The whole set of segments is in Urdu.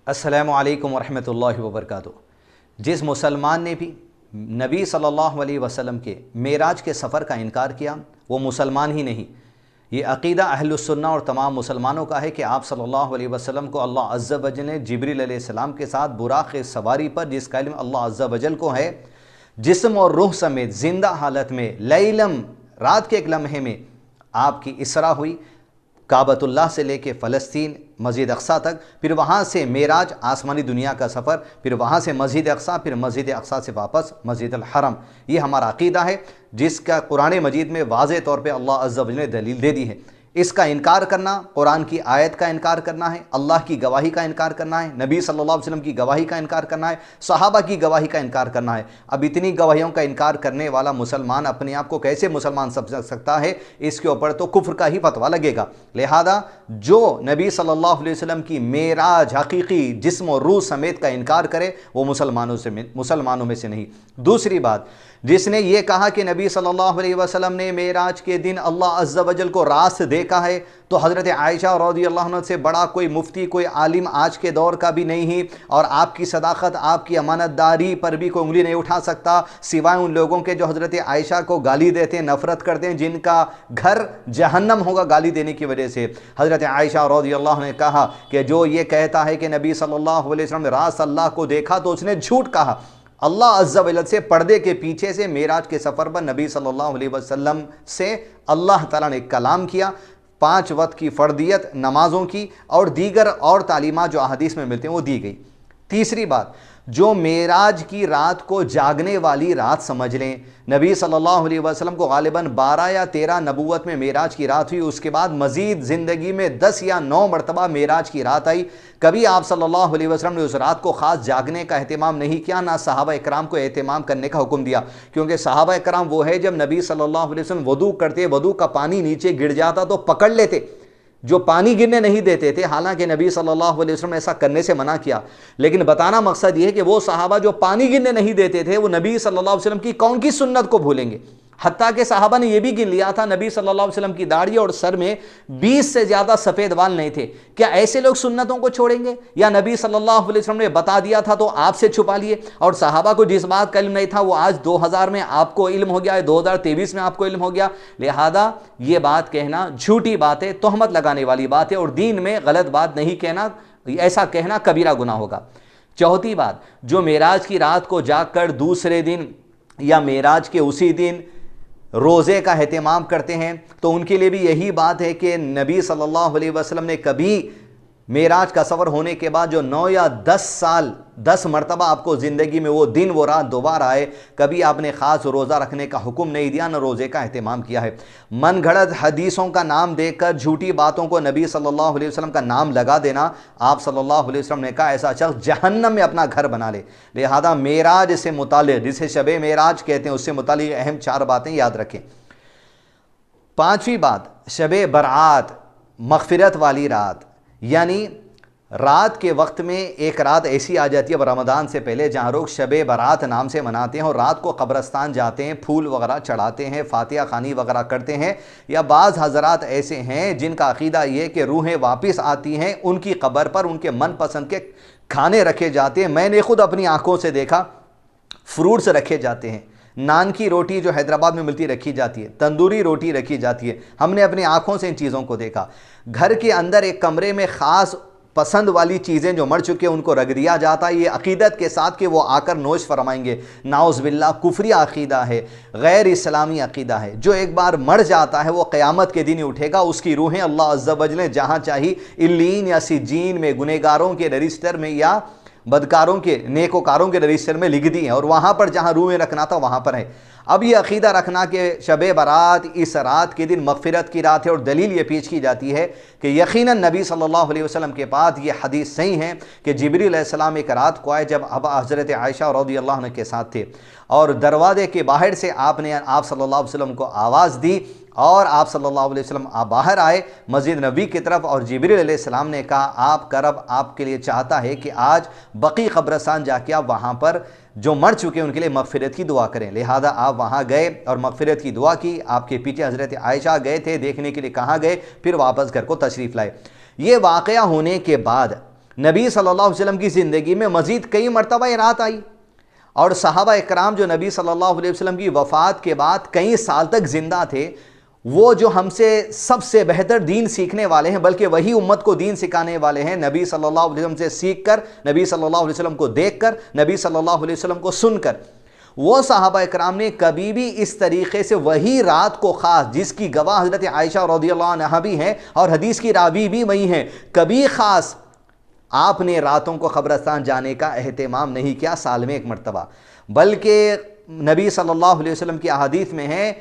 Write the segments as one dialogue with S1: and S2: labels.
S1: السلام علیکم ورحمۃ اللہ وبرکاتہ۔ جس مسلمان نے بھی نبی صلی اللہ علیہ وسلم کے معراج کے سفر کا انکار کیا وہ مسلمان ہی نہیں۔ یہ عقیدہ اہل السنہ اور تمام مسلمانوں کا ہے کہ آپ صلی اللہ علیہ وسلم کو اللہ عز و جل نے جبریل علیہ السلام کے ساتھ براق سواری پر، جس کا علم اللہ عز و جل کو ہے، جسم اور روح سمیت زندہ حالت میں لیلم، رات کے ایک لمحے میں آپ کی اسرا ہوئی، کعبۃ اللہ سے لے کے فلسطین مسجد اقصیٰ تک، پھر وہاں سے معراج آسمانی دنیا کا سفر، پھر وہاں سے مسجد اقصیٰ، پھر مسجد اقصیٰ سے واپس مسجد الحرم۔ یہ ہمارا عقیدہ ہے جس کا قرآن مجید میں واضح طور پہ اللہ عز و جل نے دلیل دے دی ہے۔ اس کا انکار کرنا قرآن کی آیت کا انکار کرنا ہے، اللہ کی گواہی کا انکار کرنا ہے، نبی صلی اللہ علیہ وسلم کی گواہی کا انکار کرنا ہے، صحابہ کی گواہی کا انکار کرنا ہے۔ اب اتنی گواہیوں کا انکار کرنے والا مسلمان اپنے آپ کو کیسے مسلمان سمجھ سکتا ہے؟ اس کے اوپر تو کفر کا ہی فتویٰ لگے گا۔ لہذا جو نبی صلی اللہ علیہ وسلم کی معراج حقیقی جسم و روح سمیت کا انکار کرے وہ مسلمانوں میں سے نہیں۔ دوسری بات، جس نے یہ کہا کہ نبی صلی اللہ علیہ وسلم نے معراج کے دن اللہ عز و جل کو راست دیکھا ہے، تو حضرت عائشہ رضی اللہ عنہ سے بڑا کوئی مفتی، کوئی عالم آج کے دور کا بھی نہیں ہے، اور آپ کی صداقت، آپ کی امانت داری پر بھی کوئی انگلی نہیں اٹھا سکتا سوائے ان لوگوں کے جو حضرت عائشہ کو گالی دیتے ہیں، نفرت کرتے ہیں، جن کا گھر جہنم ہوگا گالی دینے کی وجہ سے۔ حضرت عائشہ رضی اللہ عنہ نے کہا کہ جو یہ کہتا ہے کہ نبی صلی اللہ علیہ وسلم نے راست اللہ کو دیکھا تو اس نے جھوٹ کہا۔ اللہ عز و جل سے پردے کے پیچھے سے معراج کے سفر پر نبی صلی اللہ علیہ وسلم سے اللہ تعالیٰ نے کلام کیا، 5 وقت کی فردیت نمازوں کی اور دیگر اور تعلیمات جو احادیث میں ملتے ہیں وہ دی گئی۔ تیسری بات، جو معراج کی رات کو جاگنے والی رات سمجھ لیں، نبی صلی اللہ علیہ وسلم کو غالباً 12 یا 13 نبوت میں معراج کی رات ہوئی، اس کے بعد مزید زندگی میں 10 یا 9 مرتبہ معراج کی رات آئی۔ کبھی آپ صلی اللہ علیہ وسلم نے اس رات کو خاص جاگنے کا اہتمام نہیں کیا، نہ صحابہ اکرام کو اہتمام کرنے کا حکم دیا، کیونکہ صحابہ اکرام وہ ہے جب نبی صلی اللہ علیہ وسلم وضو کرتے، وضو کا پانی نیچے گر جاتا تو پکڑ لیتے، جو پانی گرنے نہیں دیتے تھے، حالانکہ نبی صلی اللہ علیہ وسلم نے ایسا کرنے سے منع کیا، لیکن بتانا مقصد یہ ہے کہ وہ صحابہ جو پانی گرنے نہیں دیتے تھے وہ نبی صلی اللہ علیہ وسلم کی کون کی سنت کو بھولیں گے؟ حتیٰ کہ صحابہ نے یہ بھی گن لیا تھا نبی صلی اللہ علیہ وسلم کی داڑھی اور سر میں 20 سے زیادہ سفید بال نہیں تھے۔ کیا ایسے لوگ سنتوں کو چھوڑیں گے؟ یا نبی صلی اللہ علیہ وسلم نے بتا دیا تھا تو آپ سے چھپا لیے، اور صحابہ کو جس بات کا علم نہیں تھا وہ آج 2000 میں آپ کو علم ہو گیا ہے، 2023 میں آپ کو علم ہو گیا۔ لہذا یہ بات کہنا جھوٹی بات ہے، تہمت لگانے والی بات ہے، اور دین میں غلط بات نہیں کہنا، ایسا کہنا کبیرہ گناہ ہوگا۔ چوتھی بات، جو معراج کی رات کو جاگ کر دوسرے دن یا معراج کے اسی دن روزے کا اہتمام کرتے ہیں تو ان کے لیے بھی یہی بات ہے کہ نبی صلی اللہ علیہ وسلم نے کبھی معراج کا سفر ہونے کے بعد جو 9 یا 10 سال 10 مرتبہ آپ کو زندگی میں وہ دن وہ رات دوبارہ آئے، کبھی آپ نے خاص روزہ رکھنے کا حکم نہیں دیا، نہ روزے کا اہتمام کیا ہے۔ من گھڑت حدیثوں کا نام دے کر جھوٹی باتوں کو نبی صلی اللہ علیہ وسلم کا نام لگا دینا، آپ صلی اللہ علیہ وسلم نے کہا ایسا شخص جہنم میں اپنا گھر بنا لے۔ لہذا معراج سے متعلق، جسے شب معراج کہتے ہیں، اس سے متعلق اہم 4 باتیں یاد رکھیں۔ 5ویں بات، شب برات، مغفرت والی رات، یعنی رات کے وقت میں ایک رات ایسی آ جاتی ہے رمضان سے پہلے جہاں لوگ شب برات نام سے مناتے ہیں اور رات کو قبرستان جاتے ہیں، پھول وغیرہ چڑھاتے ہیں، فاتحہ خوانی وغیرہ کرتے ہیں، یا بعض حضرات ایسے ہیں جن کا عقیدہ یہ کہ روحیں واپس آتی ہیں، ان کی قبر پر ان کے من پسند کے کھانے رکھے جاتے ہیں۔ میں نے خود اپنی آنکھوں سے دیکھا، فروٹس رکھے جاتے ہیں، نان کی روٹی جو حیدرآباد میں ملتی رکھی جاتی ہے، تندوری روٹی رکھی جاتی ہے، ہم نے اپنی آنکھوں سے ان چیزوں کو دیکھا۔ گھر کے اندر ایک کمرے میں خاص پسند والی چیزیں جو مر چکے ان کو رکھ دیا جاتا ہے، یہ عقیدت کے ساتھ کہ وہ آ کر نوش فرمائیں گے۔ نعوذ باللہ، کفری عقیدہ ہے، غیر اسلامی عقیدہ ہے۔ جو ایک بار مر جاتا ہے وہ قیامت کے دن ہی اٹھے گا، اس کی روحیں اللہ عز و جل نے جہاں چاہی علیین یا سجین میں، گنہگاروں کے رجسٹر میں یا بدکاروں کے، نیکوکاروں کے رجسٹر میں لکھ دی ہیں، اور وہاں پر جہاں روحیں رکھنا تھا وہاں پر ہے۔ اب یہ عقیدہ رکھنا کہ شب برات اس رات کے دن مغفرت کی رات ہے، اور دلیل یہ پیش کی جاتی ہے کہ یقیناً نبی صلی اللہ علیہ وسلم کے بعد یہ حدیث صحیح ہے کہ جبریل علیہ السلام ایک رات کو آئے جب حضرت عائشہ رضی اللہ عنہ کے ساتھ تھے، اور دروازے کے باہر سے آپ نے آپ صلی اللہ علیہ وسلم کو آواز دی، اور آپ صلی اللہ علیہ وسلم باہر آئے مسجد نبوی کی طرف، اور جبریل علیہ السلام نے کہا آپ کا رب آپ کے لیے چاہتا ہے کہ آج بقیع قبرستان جا کے آپ وہاں پر جو مر چکے ان کے لیے مغفرت کی دعا کریں۔ لہذا آپ وہاں گئے اور مغفرت کی دعا کی۔ آپ کے پیچھے حضرت عائشہ گئے تھے دیکھنے کے لیے، کہاں گئے، پھر واپس گھر کو تشریف لائے۔ یہ واقعہ ہونے کے بعد نبی صلی اللہ علیہ وسلم کی زندگی میں مزید کئی مرتبہ یہ رات آئی، اور صحابہ اکرام جو نبی صلی اللہ علیہ وسلم کی وفات کے بعد کئی سال تک زندہ تھے، وہ جو ہم سے سب سے بہتر دین سیکھنے والے ہیں، بلکہ وہی امت کو دین سکھانے والے ہیں، نبی صلی اللہ علیہ وسلم سے سیکھ کر، نبی صلی اللہ علیہ وسلم کو دیکھ کر، نبی صلی اللہ علیہ وسلم کو سن کر، وہ صحابہ اکرام نے کبھی بھی اس طریقے سے وہی رات کو خاص، جس کی گواہ حضرت عائشہ رضی اللہ عنہا بھی ہیں اور حدیث کی راوی بھی وہی ہیں، کبھی خاص آپ نے راتوں کو قبرستان جانے کا اہتمام نہیں کیا سال میں ایک مرتبہ، بلکہ نبی صلی اللہ علیہ وسلم کی احادیث میں ہے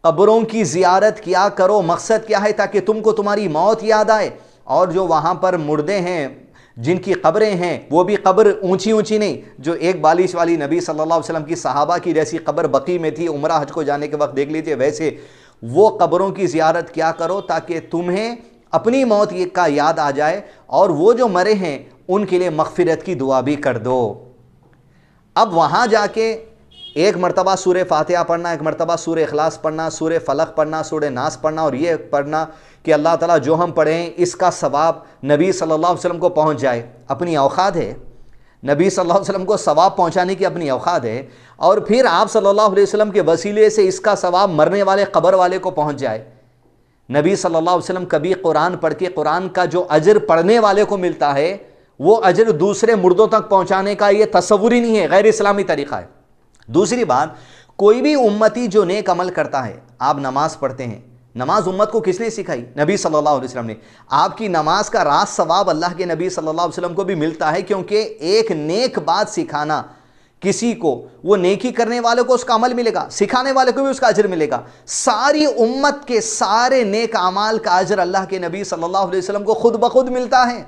S1: قبروں کی زیارت کیا کرو، مقصد کیا ہے؟ تاکہ تم کو تمہاری موت یاد آئے، اور جو وہاں پر مردے ہیں جن کی قبریں ہیں وہ بھی قبر اونچی اونچی نہیں، جو ایک بالش والی نبی صلی اللہ علیہ وسلم کی صحابہ کی جیسی قبر بقیع میں تھی، عمرہ حج کو جانے کے وقت دیکھ لیجئے، ویسے وہ قبروں کی زیارت کیا کرو تاکہ تمہیں اپنی موت کا یاد آ جائے، اور وہ جو مرے ہیں ان کے لیے مغفرت کی دعا بھی کر دو۔ اب وہاں جا کے ایک مرتبہ سورہ فاتحہ پڑھنا، ایک مرتبہ سورہ اخلاص پڑھنا، سورہ فلق پڑھنا، سورہ ناس پڑھنا، اور یہ پڑھنا کہ اللہ تعالیٰ جو ہم پڑھیں اس کا ثواب نبی صلی اللہ علیہ وسلم کو پہنچ جائے، اپنی اوقات ہے، نبی صلی اللہ علیہ وسلم کو ثواب پہنچانے کی اپنی اوقات ہے، اور پھر آپ صلی اللہ علیہ وسلم کے وسیلے سے اس کا ثواب مرنے والے قبر والے کو پہنچ جائے۔ نبی صلی اللہ علیہ وسلم کبھی قرآن پڑھ کے قرآن کا جو اجر پڑھنے والے کو ملتا ہے وہ اجر دوسرے مردوں تک پہنچانے کا یہ تصور ہی نہیں ہے، غیر اسلامی طریقہ ہے۔ دوسری بات، کوئی بھی امتی جو نیک عمل کرتا ہے، آپ نماز پڑھتے ہیں، نماز امت کو کس نے سکھائی؟ نبی صلی اللہ علیہ وسلم نے۔ آپ کی نماز کا راست ثواب اللہ کے نبی صلی اللہ علیہ وسلم کو بھی ملتا ہے، کیونکہ ایک نیک بات سکھانا کسی کو، وہ نیکی کرنے والے کو اس کا عمل ملے گا، سکھانے والے کو بھی اس کا اجر ملے گا، ساری امت کے سارے نیک اعمال کا اجر اللہ کے نبی صلی اللہ علیہ وسلم کو خود بخود ملتا ہے۔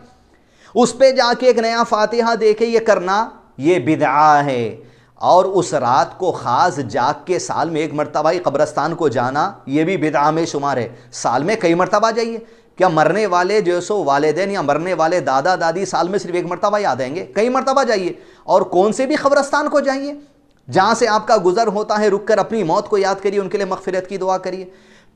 S1: اس پہ جا کے ایک نیا فاتحہ دے کے یہ کرنا، یہ بدعہ ہے۔ اور اس رات کو خاص جاگ کے سال میں ایک مرتبہ ہی قبرستان کو جانا، یہ بھی بدعہ میں شمار ہے۔ سال میں کئی مرتبہ جائیے، کیا مرنے والے جو سو والدین یا مرنے والے دادا دادی سال میں صرف ایک مرتبہ یاد آئیں گے؟ کئی مرتبہ جائیے، اور کون سے بھی قبرستان کو جائیے جہاں سے آپ کا گزر ہوتا ہے، رک کر اپنی موت کو یاد کریے، ان کے لیے مغفرت کی دعا کریے۔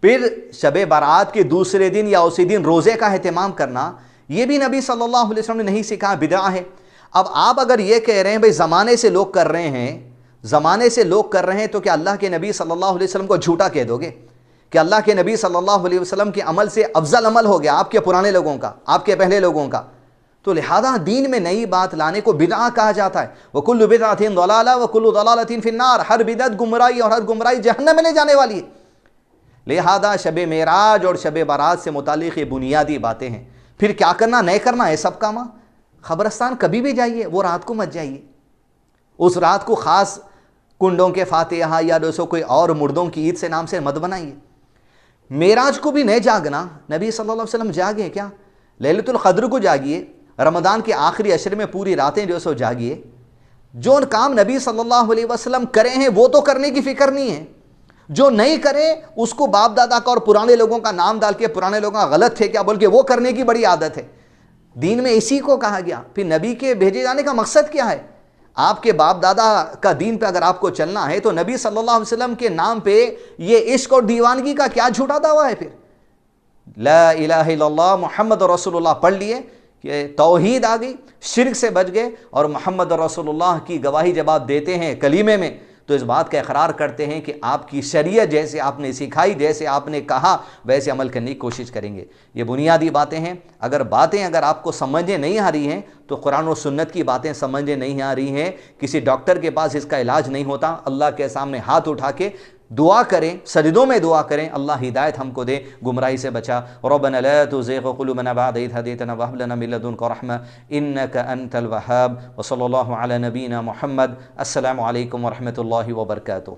S1: پھر شب برات کے دوسرے دن یا اسی دن روزے کا اہتمام کرنا، یہ بھی نبی صلی اللہ علیہ وسلم نے نہیں سکھا، بدعہ ہے۔ اب آپ اگر یہ کہہ رہے ہیں بھئی زمانے سے لوگ کر رہے ہیں، زمانے سے لوگ کر رہے ہیں، تو کیا اللہ کے نبی صلی اللہ علیہ وسلم کو جھوٹا کہہ دو گے کہ اللہ کے نبی صلی اللہ علیہ وسلم کے عمل سے افضل عمل ہو گیا آپ کے پرانے لوگوں کا، آپ کے پہلے لوگوں کا؟ تو لہذا دین میں نئی بات لانے کو بدعہ کہا جاتا ہے۔ وَكُلُّ بِدْعَةٍ ضَلَالَةٍ وَكُلُّ ضَلَالَةٍ فِي النَّارِ، ہر بدعت گمراہی اور ہر گمراہی جہنم میں لے جانے والی ہے۔ لہذا شب معراج اور شب برات سے متعلق یہ بنیادی باتیں ہیں۔ پھر کیا کرنا نہیں کرنا ہے سب کام۔ قبرستان کبھی بھی جائیے، وہ رات کو مت جائیے، اس رات کو خاص کنڈوں کے فاتحہ یا دوسروں کوئی اور مردوں کی عید سے نام سے مت بنائیے۔ معراج کو بھی نہیں جاگنا، نبی صلی اللہ علیہ وسلم جاگے کیا؟ لیلۃ القدر کو جاگیے، رمضان کے آخری عشر میں پوری راتیں جو سو جاگیے۔ جو کام نبی صلی اللہ علیہ وسلم کرے ہیں وہ تو کرنے کی فکر نہیں ہے، جو نہیں کرے اس کو باپ دادا کا اور پرانے لوگوں کا نام ڈال کے پرانے لوگوں کا غلط تھے کیا بول کے وہ کرنے کی بڑی عادت ہے۔ دین میں اسی کو کہا گیا۔ پھر نبی کے بھیجے جانے کا مقصد کیا ہے؟ آپ کے باپ دادا کا دین پہ اگر آپ کو چلنا ہے تو نبی صلی اللہ علیہ وسلم کے نام پہ یہ عشق اور دیوانگی کا کیا جھوٹا دعویٰ ہے؟ پھر لا الہ الا اللہ محمد رسول اللہ پڑھ لیے کہ توحید آ گئی، شرک سے بچ گئے، اور محمد رسول اللہ کی گواہی جب آپ دیتے ہیں کلیمے میں تو اس بات کا اقرار کرتے ہیں کہ آپ کی شریعت جیسے آپ نے سکھائی، جیسے آپ نے کہا ویسے عمل کرنے کی کوشش کریں گے۔ یہ بنیادی باتیں ہیں۔ اگر آپ کو سمجھنے نہیں آ رہی ہیں تو قرآن و سنت کی باتیں سمجھنے نہیں آ رہی ہیں، کسی ڈاکٹر کے پاس اس کا علاج نہیں ہوتا، اللہ کے سامنے ہاتھ اٹھا کے دعا کریں، سجدوں میں دعا کریں، اللہ ہدایت ہم کو دے، گمراہی سے بچا۔ ربنا لا تزغ قلوبنا بعد إذ هديتنا وهب لنا من لدنك رحمة إنك أنت الوهاب، وصلى الله على نبينا محمد۔ السلام علیکم ورحمۃ اللہ وبرکاتہ۔